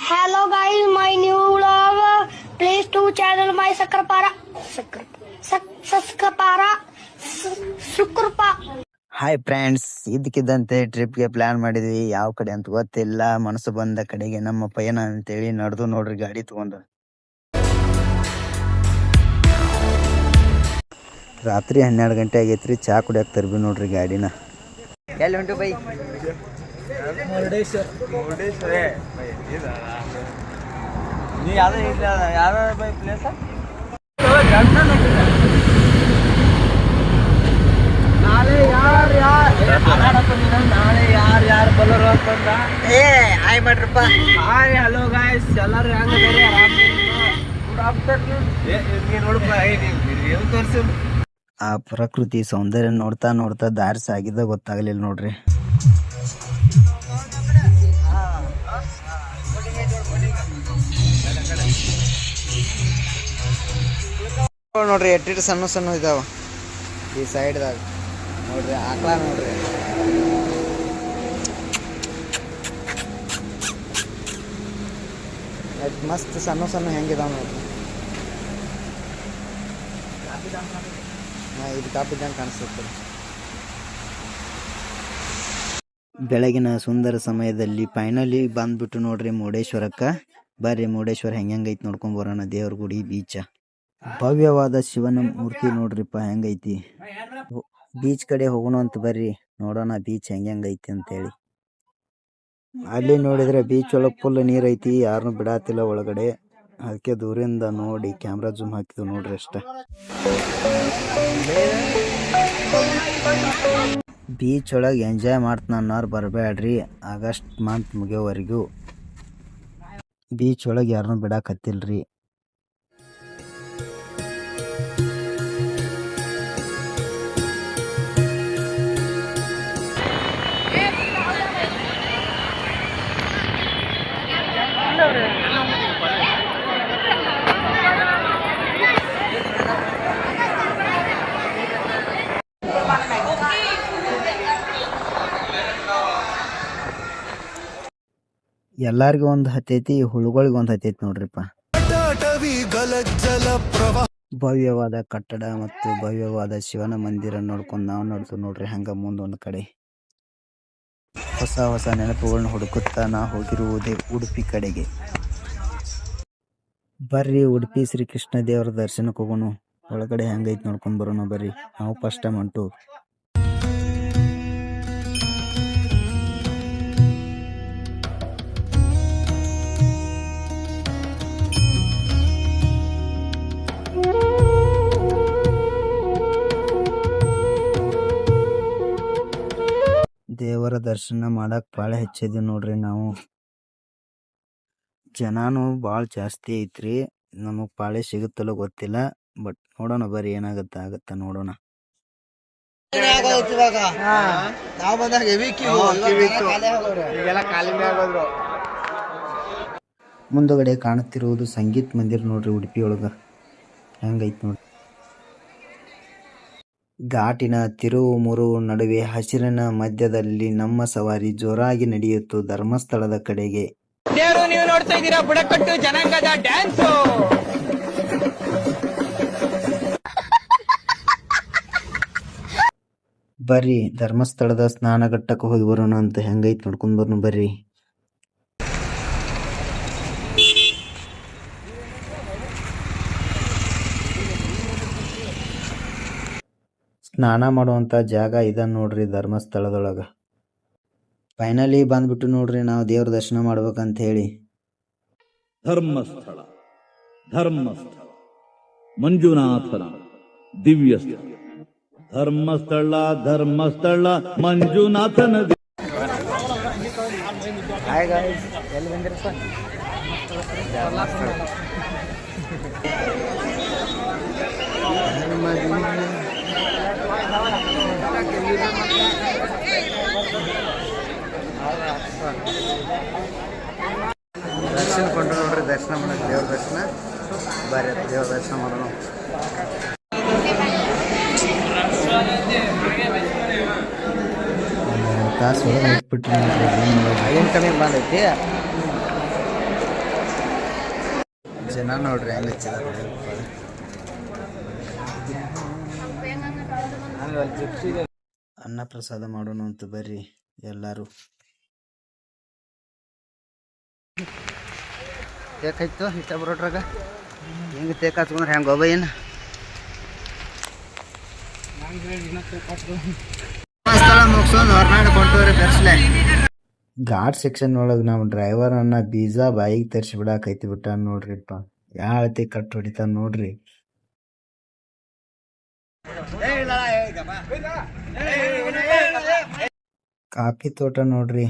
Hello guys, my new vlog. Please to channel my Sakrapara. Sakrapara. Sukrapa. Hi friends, ಇದಕ್ಕಿದ್ದಂತೆ ಟ್ರಿಪ್ಗೆ plan ಮಾಡಿದ್ವಿ. ಯಾವ ಕಡೆ ಅಂತ ಗೊತ್ತಿಲ್ಲ. ಮನಸ್ಸು ಬಂದ ಕಡೆಗೆ ನಮ್ಮ ಪಯಣ ಅಂತೇಳಿ ನಡೆದು ನೋಡ್ರಿ ಗಾಡಿ ತಗೊಂಡು. ರಾತ್ರಿ 12 ಗಂಟೆ ಆಗೈತ್ರಿ. ಚಾ ಕುಡಿಯಕ್ಕೆ ತರ್ಬಿ ನೋಡ್ರಿ ಗಾಡಿನ. ಎಲ್ಲಿ ಹೊಂಟು ಬೈ? ನೀ ಯಾವ್ದು ಬೈ ಪ್ಲೇಸ? ನಾಳೆ ಯಾರು ಬಲ್ಲರು ಅಂತಂದ. ಹಾಯ್ ಮಾಡ್ರಪ್ಪ. ಹಾಯ್, ಹಲೋ ಗಾಯ್ಸ್, ಎಲ್ಲರೂ ತೋರಿಸಿ. ಆ ಪ್ರಕೃತಿ ಸೌಂದರ್ಯ ನೋಡ್ತಾ ನೋಡ್ತಾ ದಾರಿ ಸಾಗಿದ ಗೊತ್ತಾಗಲಿಲ್ಲ ನೋಡ್ರಿ. ನೋಡ್ರಿ ಎಟ್ಟಿಟ್ಟು ಸಣ್ಣ ಸಣ್ಣ ಇದಾವ ಈ ಸೈಡ್ದಾಗ. ನೋಡ್ರಿ ಆಕಳ ನೋಡ್ರಿ. ಮಸ್ತ್ ಸಣ್ಣ ಸಣ್ಣ ಹೆಂಗಿದಾವ ನೋಡ್ರಿ. ಇದು ಕಾಪಿದ್ದಂಗೆ ಕಾಣಿಸುತ್ತೆ. ಬೆಳಗಿನ ಸುಂದರ ಸಮಯದಲ್ಲಿ ಫೈನಲಿ ಬಂದ್ಬಿಟ್ಟು ನೋಡ್ರಿ ಮುರುಡೇಶ್ವರಕ್ಕೆ. ಬರ್ರಿ ಮುರುಡೇಶ್ವರ ಹೆಂಗೈತಿ ನೋಡ್ಕೊಂಡ್ ಬರೋಣ. ದೇವ್ರ ಗುಡಿ, ಬೀಚ, ಭವ್ಯವಾದ ಶಿವನ ಮೂರ್ತಿ ನೋಡ್ರಿಪ್ಪ ಹೆಂಗೈತಿ. ಬೀಚ್ ಕಡೆ ಹೋಗೋಣ ಅಂತ ಬರ್ರಿ, ನೋಡೋಣ ಬೀಚ್ ಹೆಂಗೈತಿ ಅಂತೇಳಿ. ಅಲ್ಲಿ ನೋಡಿದ್ರೆ ಬೀಚ್ ಒಳಗೆ ಫುಲ್ ನೀರ್ ಐತಿ, ಯಾರನ್ನು ಬಿಡಾತಿಲ್ಲ ಒಳಗಡೆ. ಅದಕ್ಕೆ ದೂರಿಂದ ನೋಡಿ ಕ್ಯಾಮ್ರಾ ಜೂಮ್ ಹಾಕಿದ್ವು ನೋಡ್ರಿ ಅಷ್ಟ. ಬೀಚ್ ಒಳಗೆ ಎಂಜಾಯ್ ಮಾಡ್ತಾನವ್ರು ಬರಬೇಡ್ರಿ. ಆಗಸ್ಟ್ ಮಂತ್ ಮುಗಿಯೋವರೆಗೂ ಬೀಚ್ ಒಳಗೆ ಯಾರನ್ನೂ ಬಿಡಾಕತ್ತಿಲ್ರಿ. ಎಲ್ಲಾರ್ಗು ಒಂದು ಹತ್ತೈತಿ, ಹುಳುಗಳಿಗೆ ಒಂದು ಹತ್ತೈತಿ ನೋಡ್ರಿಪ್ಪ. ಭವ್ಯವಾದ ಕಟ್ಟಡ ಮತ್ತು ಭವ್ಯವಾದ ಶಿವನ ಮಂದಿರ ನೋಡ್ಕೊಂಡು ನಾವು ನೋಡ್ತೀವಿ ನೋಡ್ರಿ. ಹಂಗ ಮುಂದೊಂದು ಕಡೆ ಹೊಸ ಹೊಸ ನೆನಪುಗಳನ್ನ ಹುಡುಕುತ್ತಾ ನಾ ಹೋಗಿರುವುದೇ ಉಡುಪಿ ಕಡೆಗೆ. ಬರ್ರಿ ಉಡುಪಿ ಶ್ರೀ ಕೃಷ್ಣ ದೇವರ ದರ್ಶನಕ್ಕೆ ಹೋಗೋಣ. ಒಳಗಡೆ ಹೆಂಗೈತಿ ನೋಡ್ಕೊಂಡ್ ಬರೋಣ ಬರ್ರಿ. ನಾವು ಫಸ್ಟ್ ಟೈಮ್ ಹೊಂಟು. ದೇವರ ದರ್ಶನ ಮಾಡಕ್ ಭಾಳ ಹೆಚ್ಚಿದ್ವಿ ನೋಡ್ರಿ ನಾವು. ಜನನು ಭಾಳ ಜಾಸ್ತಿ ಐತ್ರಿ. ನಮಗ್ ಪಾಳೆ ಸಿಗುತ್ತಲ್ಲ ಗೊತ್ತಿಲ್ಲ, ಬಟ್ ನೋಡೋಣ ಬರ್ರಿ ಏನಾಗತ್ತ ನೋಡೋಣ. ಮುಂದಗಡೆ ಕಾಣುತ್ತಿರುವುದು ಸಂಗೀತ್ ಮಂದಿರ ನೋಡ್ರಿ. ಉಡುಪಿ ಒಳಗ ಹೆಂಗೈತ್ ನೋಡ್ರಿ. ಘಾಟಿನ ತಿರುವು ಮುರುವು ನಡುವೆ ಹಸಿರಿನ ಮಧ್ಯದಲ್ಲಿ ನಮ್ಮ ಸವಾರಿ ಜೋರಾಗಿ ನಡೆಯಿತು ಧರ್ಮಸ್ಥಳದ ಕಡೆಗೆ. ನೀವು ನೋಡ್ತಾ ಇದ್ದೀರಾ ಬುಡಕಟ್ಟು ಜನಾಂಗದ ಡ್ಯಾನ್ಸ್. ಬರ್ರಿ ಧರ್ಮಸ್ಥಳದ ಸ್ನಾನಘಟ್ಟಕ್ಕೆ ಹೋಗಿ ಬರೋಣ ಅಂತ. ಹೆಂಗೈತ್ ನೋಡ್ಕೊಂಡ್ ಬರೋಣ ಬರ್ರಿ. ಸ್ನಾನ ಮಾಡುವಂತ ಜಾಗ ಇದ ನೋಡ್ರಿ ಧರ್ಮಸ್ಥಳದೊಳಗ. ಫೈನಲಿ ಬಂದ್ಬಿಟ್ಟು ನೋಡ್ರಿ ನಾವು ದೇವ್ರ ದರ್ಶನ ಮಾಡ್ಬೇಕಂತ ಹೇಳಿ. ಧರ್ಮಸ್ಥಳ ಮಂಜುನಾಥನ ದಿವ್ಯ ಸ್ಥಳ. ಧರ್ಮಸ್ಥಳ ಮಂಜುನಾಥನ. ಹಾಯ್ ಗಾಯ್ಸ್, ಎಲ್ಲಿ ಬಂದಿರಪ್ಪ? ದರ್ಶನ ಕೊಂಡು ನೋಡ್ರಿ. ದರ್ಶನ ಮಾಡೋಣ, ದೇವ್ರ ದರ್ಶನ. ಬರ್ರಿ ದೇವ್ರ ದರ್ಶನ ಮಾಡೋಣ. ತಾಸು ಒಳಗೆ ಇಟ್ಬಿಟ್ರಿ. ಏನು ಕಮ್ಮಿ ಬಂದೈತಿ. ಜನ ನೋಡ್ರಿ ಹೆಂಗ್ ಹಚ್ಚಿದಾರೆ. ಅನ್ನ ಪ್ರಸಾದ ಮಾಡೋಣ ಅಂತ ಬರ್ರಿ ಎಲ್ಲಾರು. ತೇಕಾಯ್ತು ಇಷ್ಟ ಬರೋಟ್ರಾಗ ಹೆಂಗೆ ತೇಕ ಹಚ್ಕೊಂಡ್ರೆ ಹೆಂಗೆ ಗೋಬ ಏನು ಸ್ಥಳ ಮುಗಿಸೋದು ಹೊರನಾಡು ಕೊಂಡವ್ರಿ ಬೆರ್ಸ್ಲೆ. ಘಾಟ್ ಸೆಕ್ಷನ್ ಒಳಗೆ ನಾವು ಡ್ರೈವರ್ ಅನ್ನ ಬೀಜಾ ಬಾಯಿಗೆ ತರಿಸಿ ಬಿಡಾಕೈತಿ ಬಿಟ್ಟ ನೋಡ್ರಿಪ್ಪ. ಯಾವ ಅಳತಿ ಕಟ್ ಹೊಡಿತಾನ ನೋಡ್ರಿ. ಕಾಫಿ ತೋಟ ನೋಡ್ರಿ